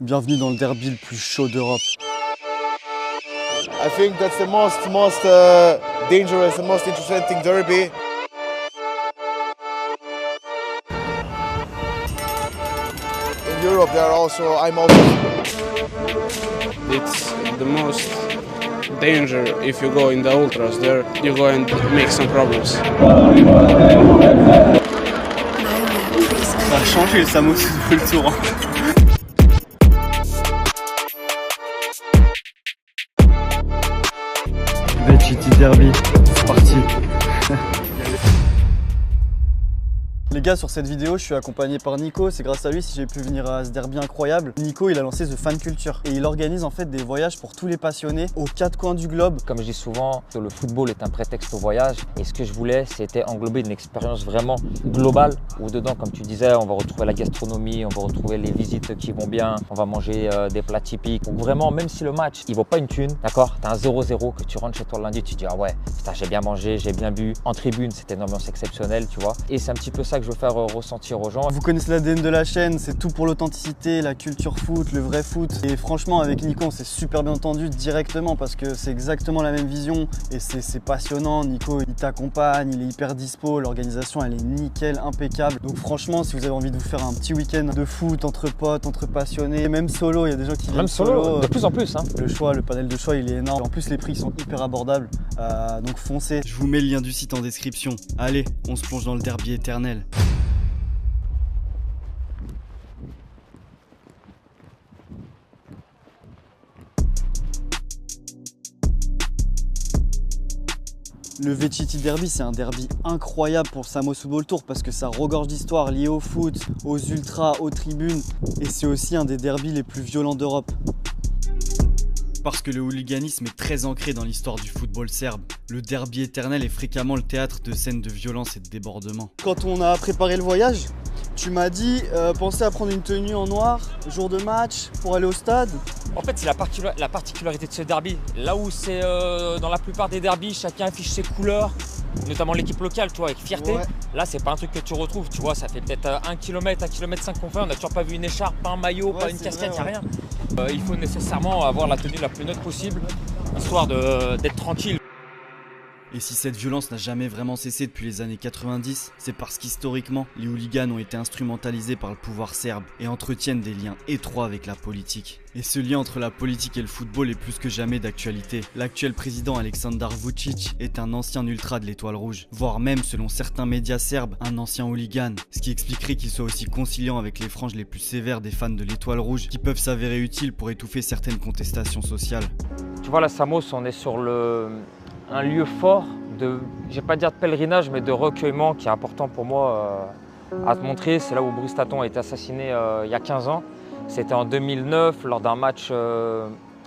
Bienvenue dans le derby le plus chaud d'Europe. I think that's the most dangerous and most interesting derby. In Europe, I'm also. It's the most danger if you go in the ultras there, you go and make some problems. Ça a changé le Samos Football Tour. Vecchiti Derby, c'est parti. Les gars, sur cette vidéo, je suis accompagné par Nico. C'est grâce à lui si j'ai pu venir à ce derby incroyable. Nico, il a lancé The Fan Culture et il organise en fait des voyages pour tous les passionnés aux quatre coins du globe. Comme je dis souvent, le football est un prétexte au voyage et ce que je voulais, c'était englober une expérience vraiment globale où dedans, comme tu disais, on va retrouver la gastronomie, on va retrouver les visites qui vont bien, on va manger des plats typiques. Donc vraiment, même si le match, il vaut pas une thune, d'accord, t'as un 0-0 que tu rentres chez toi le lundi, tu te dis ah ouais, putain, j'ai bien mangé, j'ai bien bu. En tribune, c'était une ambiance exceptionnelle, tu vois. Et c'est un petit peu ça que je veux faire ressentir aux gens. Vous connaissez l'ADN de la chaîne, c'est tout pour l'authenticité, la culture foot, le vrai foot. Et franchement, avec Nico, on s'est super bien entendu directement parce que c'est exactement la même vision et c'est passionnant. Nico, il t'accompagne, il est hyper dispo, l'organisation, elle est nickel, impeccable. Donc franchement, si vous avez envie de vous faire un petit week-end de foot entre potes, entre passionnés, même solo, il y a des gens qui viennent même solo. De plus en plus. Hein. Le panel de choix, il est énorme. En plus, les prix sont hyper abordables, donc foncez. Je vous mets le lien du site en description. Allez, on se plonge dans le derby éternel. Le Vecchiti Derby, c'est un derby incroyable pour le Samos Football Tour parce que ça regorge d'histoires liées au foot, aux ultras, aux tribunes et c'est aussi un des derbys les plus violents d'Europe. Parce que le hooliganisme est très ancré dans l'histoire du football serbe. Le derby éternel est fréquemment le théâtre de scènes de violence et de débordements. Quand on a préparé le voyage, tu m'as dit pensez à prendre une tenue en noir, jour de match, pour aller au stade. En fait, c'est la particularité de ce derby. Là où c'est dans la plupart des derbys, chacun affiche ses couleurs, notamment l'équipe locale, tu vois, avec fierté. Ouais. Là, c'est pas un truc que tu retrouves, tu vois, ça fait peut-être 1 km, 1,5 km qu'on fait, on n'a toujours pas vu une écharpe, pas un maillot, pas une casquette, y a rien. Il faut nécessairement avoir la tenue la plus neutre possible, histoire d'être tranquille. Et si cette violence n'a jamais vraiment cessé depuis les années 90, c'est parce qu'historiquement, les hooligans ont été instrumentalisés par le pouvoir serbe et entretiennent des liens étroits avec la politique. Et ce lien entre la politique et le football est plus que jamais d'actualité. L'actuel président Aleksandar Vučić est un ancien ultra de l'Étoile Rouge, voire même, selon certains médias serbes, un ancien hooligan. Ce qui expliquerait qu'il soit aussi conciliant avec les franges les plus sévères des fans de l'Étoile Rouge, qui peuvent s'avérer utiles pour étouffer certaines contestations sociales. Tu vois, la Samos, on est sur un lieu fort de, je vais pas dire de pèlerinage, mais de recueillement qui est important pour moi à te montrer. C'est là où Bruce Taton a été assassiné il y a 15 ans. C'était en 2009 lors d'un match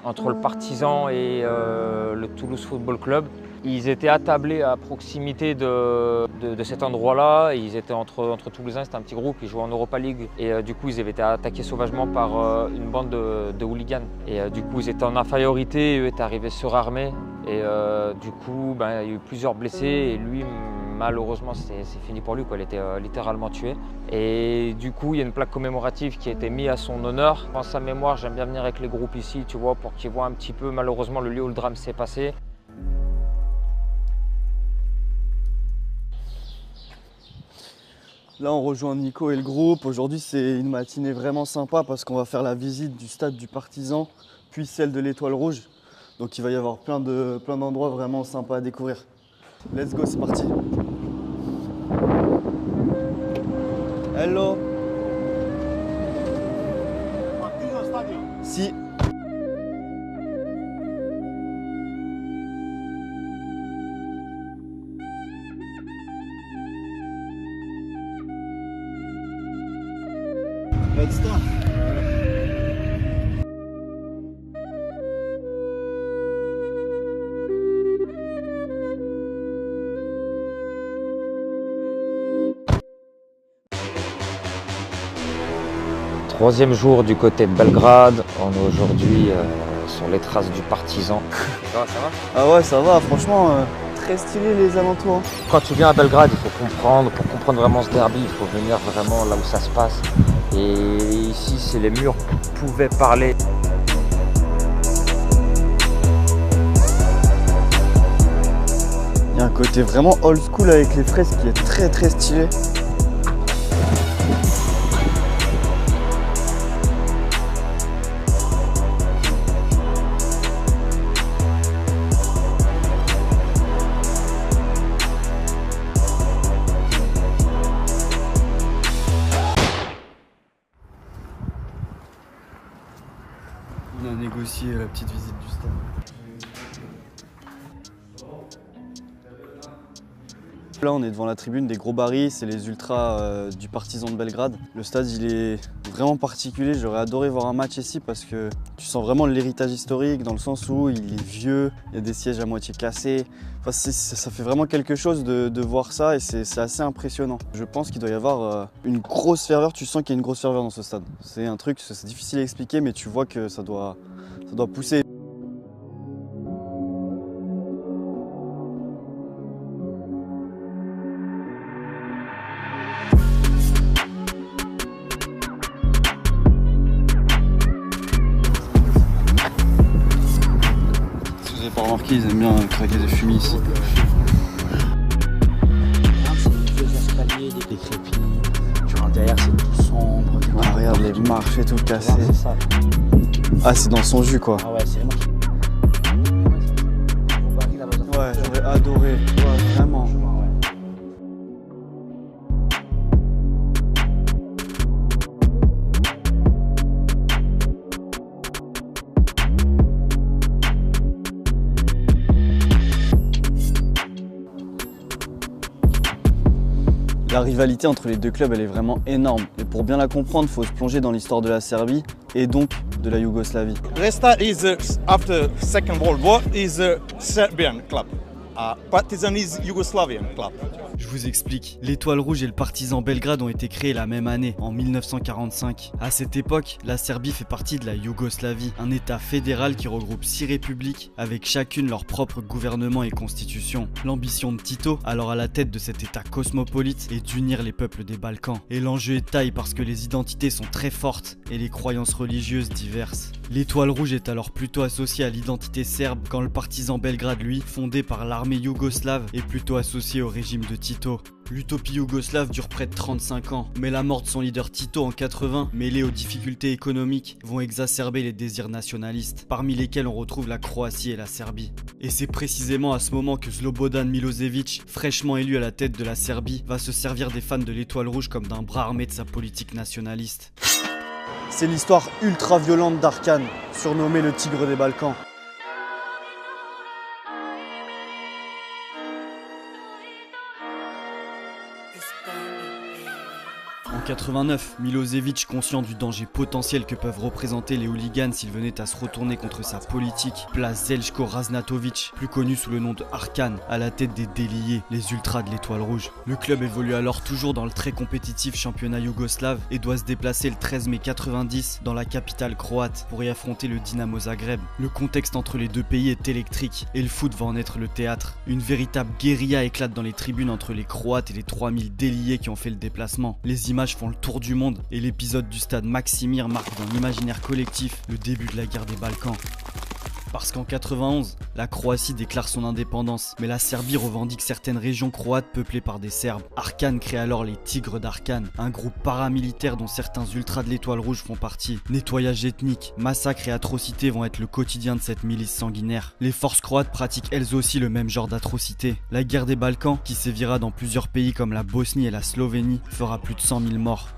entre le Partizan et le Toulouse Football Club. Ils étaient attablés à proximité de cet endroit-là. Ils étaient entre Toulousains, c'était un petit groupe, ils jouaient en Europa League. Et du coup, ils avaient été attaqués sauvagement par une bande de hooligans. Et du coup, ils étaient en infériorité, eux étaient arrivés surarmés. Et du coup, il y a eu plusieurs blessés. Et lui, malheureusement, c'est fini pour lui, quoi. Il était littéralement tué. Et du coup, il y a une plaque commémorative qui a été mise à son honneur. En sa mémoire, j'aime bien venir avec les groupes ici, tu vois, pour qu'ils voient un petit peu, malheureusement, le lieu où le drame s'est passé. Là, on rejoint Nico et le groupe. Aujourd'hui, c'est une matinée vraiment sympa parce qu'on va faire la visite du stade du Partizan, puis celle de l'Étoile Rouge. Donc, il va y avoir plein d'endroits vraiment sympas à découvrir. Let's go, c'est parti. Hello. Si. Let's start. Troisième jour du côté de Belgrade. On est aujourd'hui sur les traces du Partizan. Ça va? Ah ouais, ça va, franchement, très stylé les alentours. Quand tu viens à Belgrade, il faut comprendre, pour comprendre vraiment ce derby, il faut venir vraiment là où ça se passe. Et ici, c'est les murs pouvaient parler. Il y a un côté vraiment old school avec les fresques qui est très stylé. On a négocié la petite visite du stade. Là on est devant la tribune des gros barils, c'est les ultras du Partizan de Belgrade. Le stade il est vraiment particulier, j'aurais adoré voir un match ici parce que tu sens vraiment l'héritage historique dans le sens où il est vieux, il y a des sièges à moitié cassés. Enfin, ça fait vraiment quelque chose de voir ça et c'est assez impressionnant. Je pense qu'il doit y avoir une grosse ferveur, tu sens qu'il y a une grosse ferveur dans ce stade. C'est un truc, c'est difficile à expliquer mais tu vois que ça doit pousser. Si vous n'avez pas remarqué, ils aiment bien craquer des fumis ici. C'est des vieux escaliers, des décrépits. Tu rentres derrière, c'est tout sombre. Ah, regarde les marches et tout cassé. C'est ça. Ah, c'est dans son jus quoi. Ah ouais, c'est vraiment. Ouais, j'aurais adoré. Ouais, vraiment. La rivalité entre les deux clubs, elle est vraiment énorme. Et pour bien la comprendre, il faut se plonger dans l'histoire de la Serbie et donc de la Yougoslavie. Resta is after Second World War is a Serbian club. Partizan is Yugoslavian club. Je vous explique. L'Étoile Rouge et le Partizan Belgrade ont été créés la même année, en 1945. À cette époque, la Serbie fait partie de la Yougoslavie, un État fédéral qui regroupe 6 républiques avec chacune leur propre gouvernement et constitution. L'ambition de Tito, alors à la tête de cet État cosmopolite, est d'unir les peuples des Balkans. Et l'enjeu est de taille parce que les identités sont très fortes et les croyances religieuses diverses. L'Étoile Rouge est alors plutôt associée à l'identité serbe quand le Partizan Belgrade, lui, fondé par l'armée yougoslave, est plutôt associé au régime de Tito. L'utopie yougoslave dure près de 35 ans, mais la mort de son leader Tito en 80, mêlée aux difficultés économiques, vont exacerber les désirs nationalistes, parmi lesquels on retrouve la Croatie et la Serbie. Et c'est précisément à ce moment que Slobodan Milosevic, fraîchement élu à la tête de la Serbie, va se servir des fans de l'Étoile Rouge comme d'un bras armé de sa politique nationaliste. C'est l'histoire ultra violente d'Arkan, surnommé le Tigre des Balkans. En 89, Milosevic, conscient du danger potentiel que peuvent représenter les hooligans s'ils venaient à se retourner contre sa politique, place Zeljko Raznatovic, plus connu sous le nom de Arkan, à la tête des déliés, les ultras de l'Étoile Rouge. Le club évolue alors toujours dans le très compétitif championnat yougoslave et doit se déplacer le 13 mai 90 dans la capitale croate pour y affronter le Dinamo Zagreb. Le contexte entre les deux pays est électrique et le foot va en être le théâtre. Une véritable guérilla éclate dans les tribunes entre les Croates et les 3000 déliés qui ont fait le déplacement. Les images font le tour du monde et l'épisode du stade Maksimir marque dans l'imaginaire collectif le début de la guerre des Balkans. Parce qu'en 91, la Croatie déclare son indépendance, mais la Serbie revendique certaines régions croates peuplées par des Serbes. Arkan crée alors les Tigres d'Arkan, un groupe paramilitaire dont certains ultras de l'Étoile Rouge font partie. Nettoyage ethnique, massacres et atrocités vont être le quotidien de cette milice sanguinaire. Les forces croates pratiquent elles aussi le même genre d'atrocités. La guerre des Balkans, qui sévira dans plusieurs pays comme la Bosnie et la Slovénie, fera plus de 100 000 morts.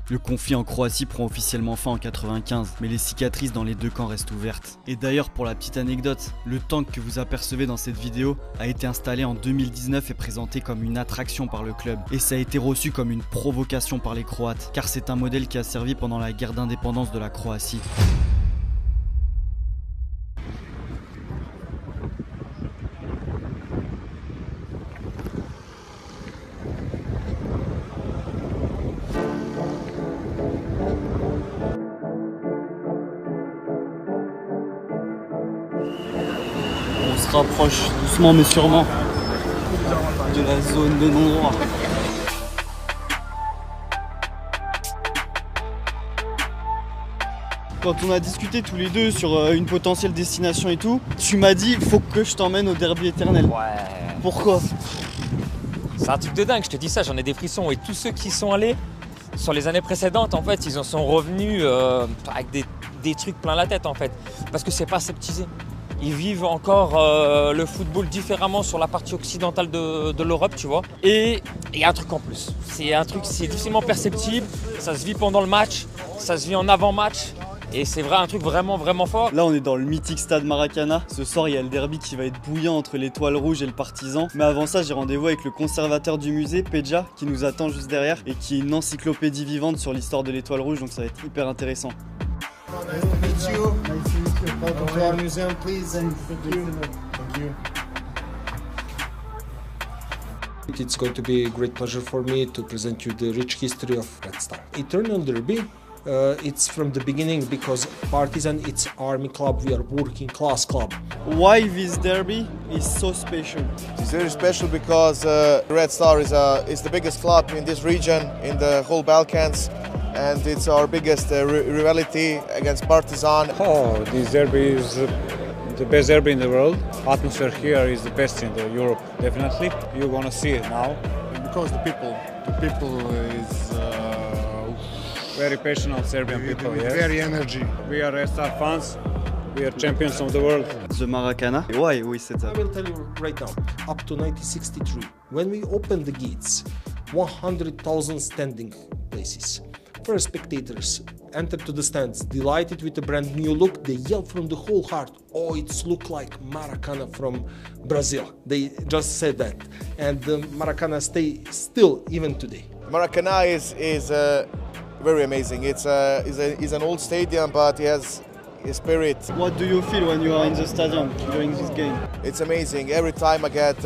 Le conflit en Croatie prend officiellement fin en 95, mais les cicatrices dans les deux camps restent ouvertes. Et d'ailleurs, pour la petite anecdote, le tank que vous apercevez dans cette vidéo a été installé en 2019 et présenté comme une attraction par le club. Et ça a été reçu comme une provocation par les Croates, car c'est un modèle qui a servi pendant la guerre d'indépendance de la Croatie. On se rapproche doucement mais sûrement de la zone de non-droit. quand on a discuté tous les deux sur une potentielle destination et tout, tu m'as dit faut que je t'emmène au derby éternel. Ouais. Pourquoi? C'est un truc de dingue, je te dis ça, j'en ai des frissons. Et tous ceux qui sont allés sur les années précédentes, en fait, ils en sont revenus avec des trucs plein la tête, en fait. Parce que c'est pas aseptisé. Ils vivent encore le football différemment sur la partie occidentale de l'Europe, tu vois. Et il y a un truc en plus. C'est difficilement perceptible. Ça se vit pendant le match, ça se vit en avant-match. Et c'est vrai, un truc vraiment, vraiment fort. Là, on est dans le mythique stade Maracana. Ce soir, il y a le derby qui va être bouillant entre l'Étoile Rouge et le Partizan. Mais avant ça, j'ai rendez-vous avec le conservateur du musée, Pedja, qui nous attend juste derrière et qui est une encyclopédie vivante sur l'histoire de l'Étoile Rouge. Donc ça va être hyper intéressant. Nice to meet you. Welcome to our museum, please. Thank you. Thank you. It's going to be a great pleasure for me to present you the rich history of Red Star. Eternal Derby, it's from the beginning because Partizan, it's army club, we are working class club. Why this derby is so special? It's very special because Red Star is the biggest club in this region, in the whole Balkans, and it's our biggest rivalry against Partizan. Oh, this derby is the best derby in the world. Atmosphere here is the best in Europe, definitely. You're gonna see it now. Because the people is Very passionate Serbian people, yes. very energy. We are Red Star fans. We are champions of the world. The Maracana. Why we set I up? will tell you right now, up to 1963, when we opened the gates, 100,000 standing places. First spectators entered to the stands, delighted with the brand new look. They yelled from the whole heart, "Oh, it's look like Maracana from Brazil." They just said that, and the Maracana stay still even today. Maracana is very amazing. It's an old stadium, but it has a spirit. What do you feel when you are in the stadium during this game? It's amazing. Every time I get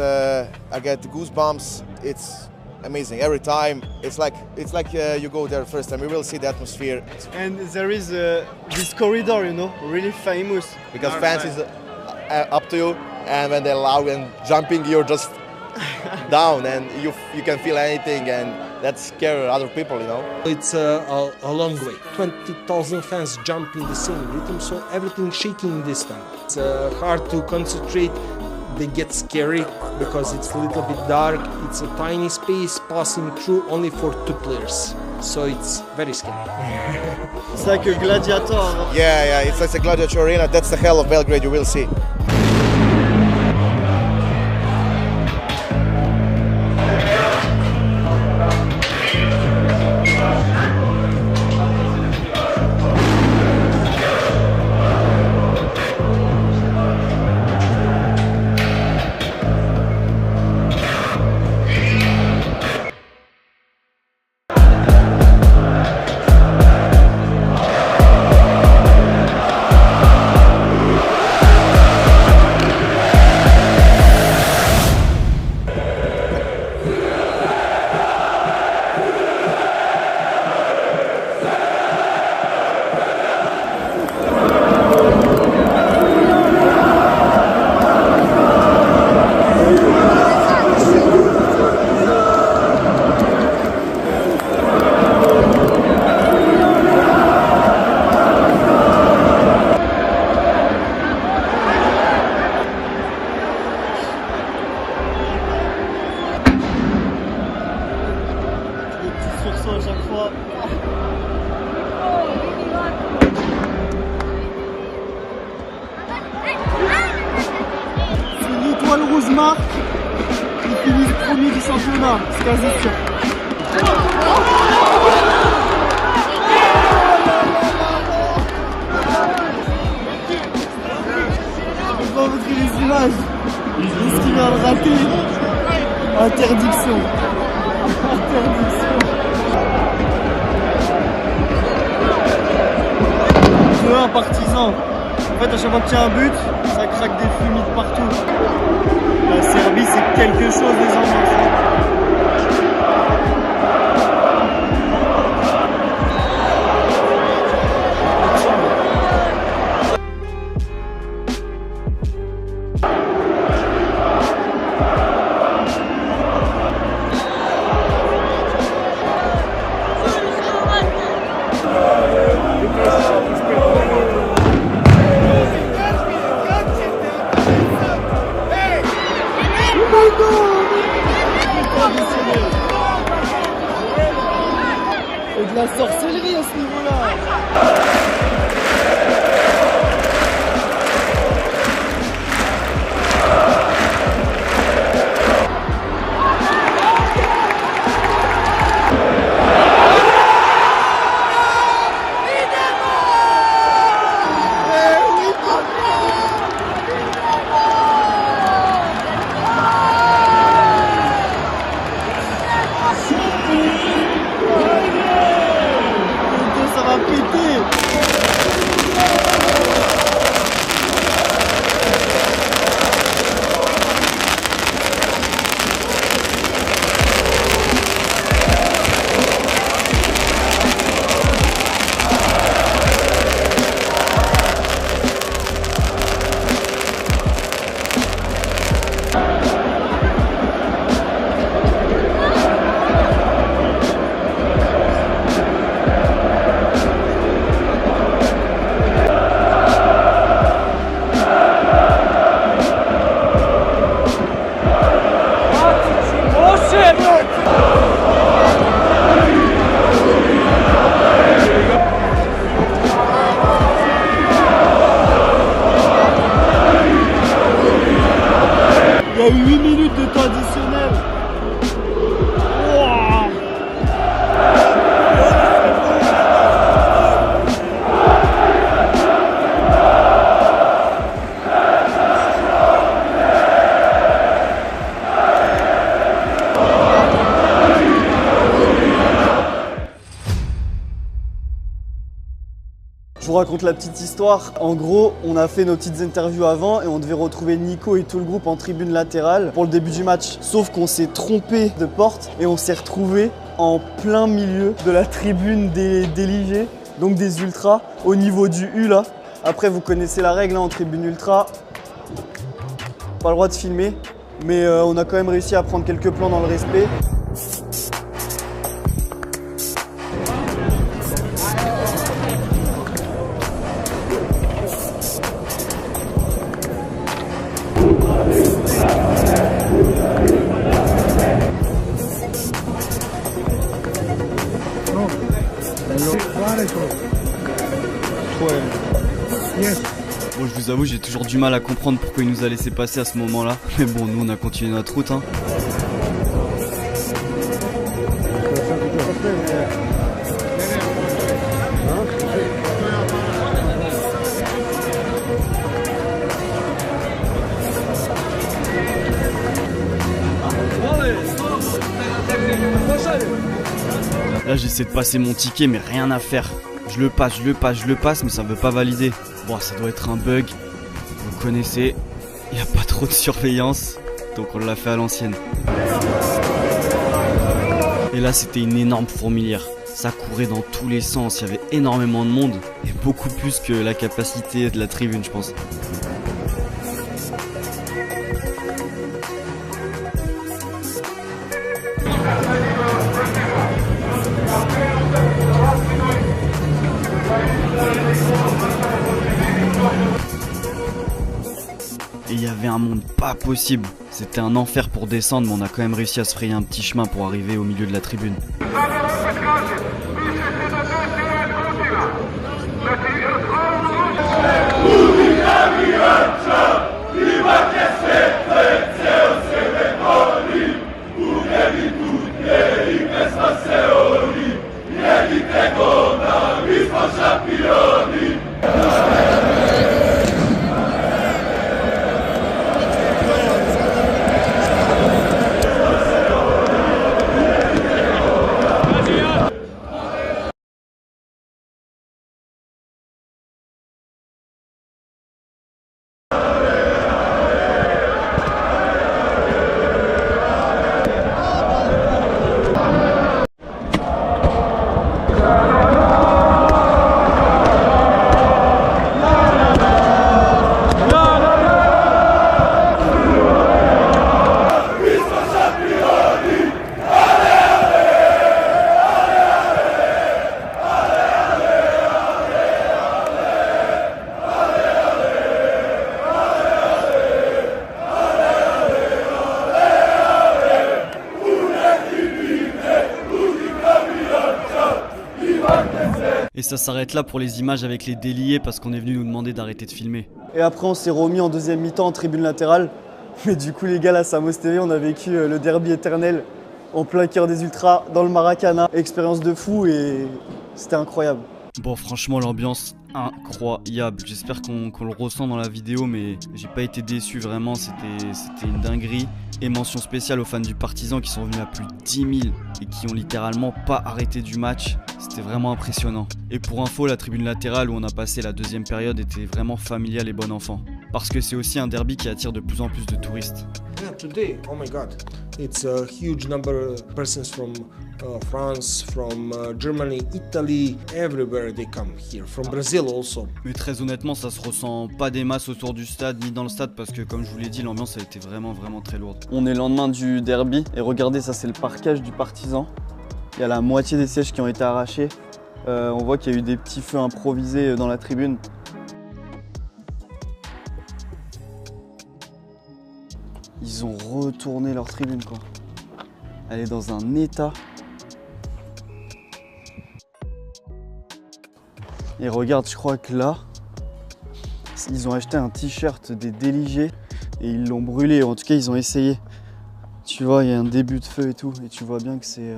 goosebumps. It's amazing. Every time it's like you go there first time. You will see the atmosphere. And there is this corridor, you know, really famous. Because fans is up to you, and when they're loud and jumping, you're just down, and you can feel anything, and that scares other people, you know. It's a long way. 20,000 fans jumping the same rhythm, so everything shaking this time. It's hard to concentrate. They get scary because it's a little bit dark. It's a tiny space passing through only for 2 players, so it's very scary. It's like a gladiator. Yeah, it's like a gladiator arena. That's the hell of Belgrade. You will see. À chaque fois. Si l'Étoile Rouge marque, ils finissent premier du championnat, c'est quasi sûr. Je vais pas montrer les images. Ce qui vient de rater. Interdiction. Interdiction. 2-1 Partizan. En fait, à chaque fois qu'il y a un but, ça craque des fumides partout. La Serbie, c'est quelque chose, les enfants. Because sorcellerie à ce niveau-là. Ça va péter. Il y a eu 8 minutes de temps additionnel. Wow. Je vous raconte la petite histoire. En gros, on a fait nos petites interviews avant et on devait retrouver Nico et tout le groupe en tribune latérale pour le début du match. Sauf qu'on s'est trompé de porte et on s'est retrouvé en plein milieu de la tribune des Ligés, donc des ultras, au niveau du U là. Après, vous connaissez la règle hein, en tribune ultra. Pas le droit de filmer, mais on a quand même réussi à prendre quelques plans dans le respect. Bon, je vous avoue, j'ai toujours du mal à comprendre pourquoi il nous a laissé passer à ce moment-là. Mais bon, nous, on a continué notre route. Hein. Là, j'essaie de passer mon ticket, mais rien à faire. Je le passe, mais ça veut pas valider. Bon, ça doit être un bug. Vous connaissez, il n'y a pas trop de surveillance, donc on l'a fait à l'ancienne. Et là, c'était une énorme fourmilière. Ça courait dans tous les sens, il y avait énormément de monde, et beaucoup plus que la capacité de la tribune, je pense. Et il y avait un monde pas possible. C'était un enfer pour descendre, mais on a quand même réussi à se frayer un petit chemin pour arriver au milieu de la tribune. Et ça s'arrête là pour les images avec les déliés parce qu'on est venu nous demander d'arrêter de filmer. Et après on s'est remis en deuxième mi-temps en tribune latérale. Mais du coup les gars là, Samos TV, on a vécu le derby éternel en plein cœur des ultras, dans le Maracana. Expérience de fou et c'était incroyable. Bon, franchement, l'ambiance incroyable. J'espère qu'on le ressent dans la vidéo, mais j'ai pas été déçu vraiment. C'était une dinguerie. Et mention spéciale aux fans du Partizan qui sont venus à plus de 10 000 et qui ont littéralement pas arrêté du match. C'était vraiment impressionnant. Et pour info, la tribune latérale où on a passé la deuxième période était vraiment familiale et bon enfant. Parce que c'est aussi un derby qui attire de plus en plus de touristes. Yeah, today, oh my God, it's a huge number of persons from France, from Germany, Italy, everywhere they come here, from Brazil also. Mais très honnêtement, ça se ressent pas des masses autour du stade ni dans le stade parce que comme je vous l'ai dit, l'ambiance a été vraiment très lourde. On est le lendemain du derby et regardez, ça c'est le parquage du Partizan. Il y a la moitié des sièges qui ont été arrachés. On voit qu'il y a eu des petits feux improvisés dans la tribune. Ils ont retourné leur tribune quoi. Elle est dans un état. Et regarde, je crois que là, ils ont acheté un t-shirt des déligés et ils l'ont brûlé. En tout cas, ils ont essayé. Tu vois, il y a un début de feu et tout. Et tu vois bien que c'est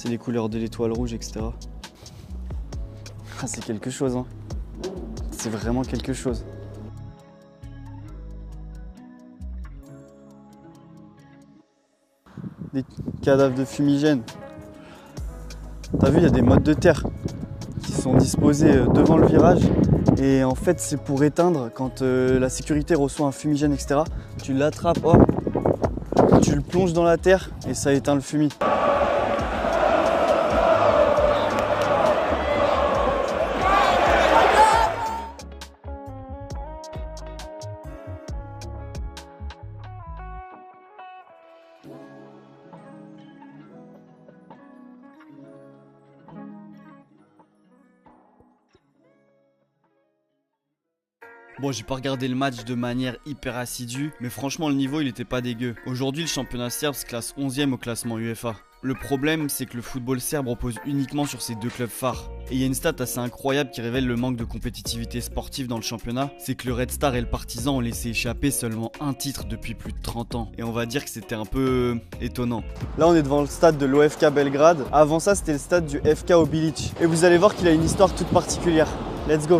les couleurs de l'étoile rouge, etc. Ah, c'est quelque chose, hein. C'est vraiment quelque chose. Des cadavres de fumigène. T'as vu, il y a des mottes de terre qui sont disposés devant le virage et en fait c'est pour éteindre quand la sécurité reçoit un fumigène, etc. Tu l'attrapes, hop, tu le plonges dans la terre et ça éteint le fumier. Bon, j'ai pas regardé le match de manière hyper assidue, mais franchement le niveau il était pas dégueu. Aujourd'hui le championnat serbe se classe 11e au classement UEFA. Le problème c'est que le football serbe repose uniquement sur ces deux clubs phares. Et il y a une stat assez incroyable qui révèle le manque de compétitivité sportive dans le championnat, c'est que le Red Star et le Partizan ont laissé échapper seulement un titre depuis plus de 30 ans. Et on va dire que c'était un peu étonnant. Là on est devant le stade de l'OFK Belgrade, avant ça c'était le stade du FK Obilić. Et vous allez voir qu'il a une histoire toute particulière. Let's go.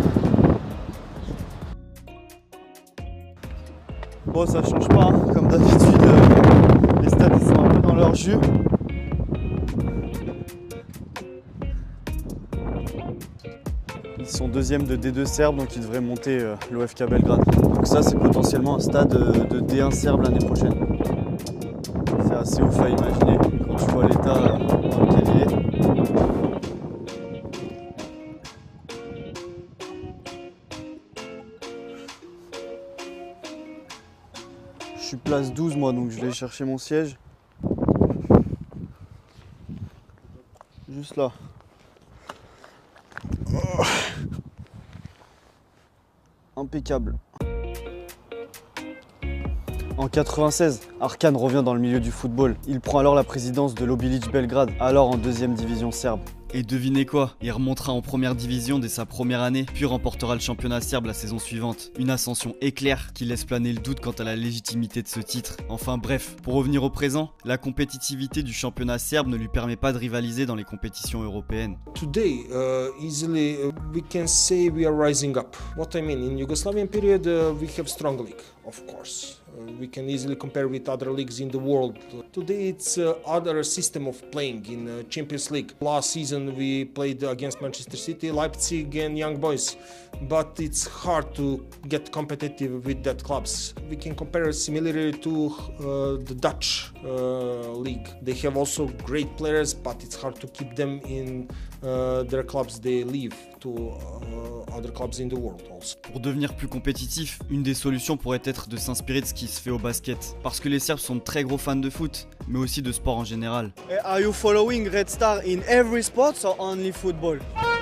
Bon, ça change pas, hein. Comme d'habitude, les stades ils sont un peu dans leur jus. Ils sont deuxième de D2 serbe, donc ils devraient monter l'OFK Belgrade. Donc ça, c'est potentiellement un stade de D1 serbe l'année prochaine. C'est assez ouf à imaginer quand tu vois l'état dans lequel il est. Je suis place 12 moi, donc je vais chercher mon siège. Juste là. Oh. Impeccable. En 96, Arkan revient dans le milieu du football. Il prend alors la présidence de l'Obilić Belgrade, alors en deuxième division serbe. Et devinez quoi, il remontera en première division dès sa première année, puis remportera le championnat serbe la saison suivante. Une ascension éclair qui laisse planer le doute quant à la légitimité de ce titre. Enfin bref, pour revenir au présent, la compétitivité du championnat serbe ne lui permet pas de rivaliser dans les compétitions européennes. Today, easily we can say we are rising up. What I mean, in Yugoslavian period, we have strong league, of course. We can easily compare with other leagues in the world. Today it's other system of playing in Champions League. Last season we played against Manchester City, Leipzig and Young Boys, but it's hard to get competitive with that clubs. We can compare similarly to the Dutch league. They have also great players, but it's hard to keep them in their clubs. They leave to other clubs in the world also. Pour devenir plus compétitif, une des solutions pourrait être de s'inspirer de ce qui se fait au basket. Parce que les Serbes sont de très gros fans de foot, mais aussi de sport en général. Are you following Red Star in every sport or only football?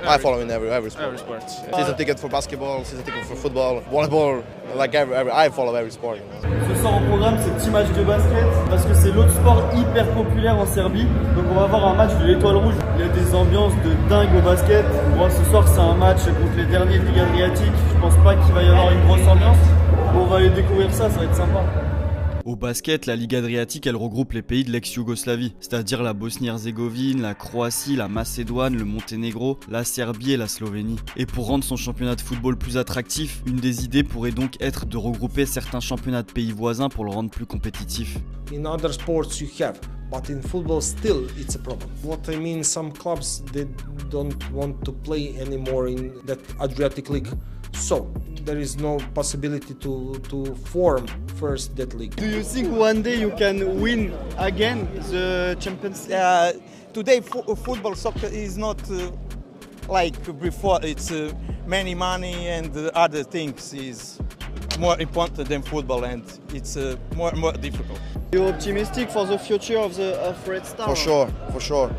I follow in every sport. Every sport. Season ticket for basketball, season ticket for football, volleyball, like I follow every sport. Ce soir au programme, c'est petit match de basket parce que c'est l'autre sport hyper populaire en Serbie. Donc on va avoir un match de l'Étoile Rouge. Il y a des ambiances de dingue au basket. Bon, ce soir c'est un match contre les derniers de Ligue Adriatique. Je pense pas qu'il va y avoir une grosse ambiance. Bon, on va aller découvrir ça va être sympa. Au basket, la Ligue Adriatique, elle regroupe les pays de l'ex-Yougoslavie, c'est-à-dire la Bosnie-Herzégovine, la Croatie, la Macédoine, le Monténégro, la Serbie et la Slovénie. Et pour rendre son championnat de football plus attractif, une des idées pourrait donc être de regrouper certains championnats de pays voisins pour le rendre plus compétitif. In other sports you have, but in football still it's a problem. What I mean, some clubs they don't want to play anymore in that Adriatic League. So there is no possibility to form first that league. Do you think one day you can win again the Champions League? Today football soccer is not like before. It's many money and other things is more important than football, and it's more difficult. You're optimistic for the future of Red Star? For sure.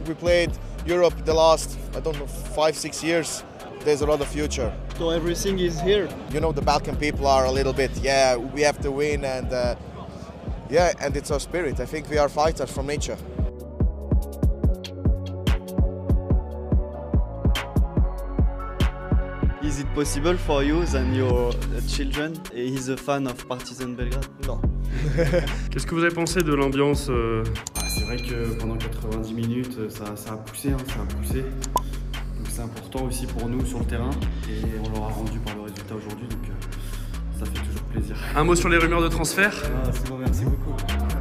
We played Europe the last, I don't know, 5-6 years. There's a lot of future. So everything is here. You know, the Balkan people are a little bit, we have to win, and and it's our spirit. I think we are fighters from nature. Is it possible for you and your children? He's a fan of Partizan Belgrade? No. Qu'est-ce que vous avez pensé de l'ambiance C'est vrai que pendant 90 minutes, ça a poussé, ça a poussé. Donc c'est important aussi pour nous sur le terrain et on l'aura rendu par le résultat aujourd'hui, donc ça fait toujours plaisir. Un mot sur les rumeurs de transfert? C'est bon, merci beaucoup.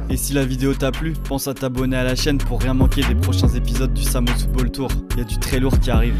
Et si la vidéo t'a plu, pense à t'abonner à la chaîne pour rien manquer des prochains épisodes du Samos Football Tour. Il y a du très lourd qui arrive.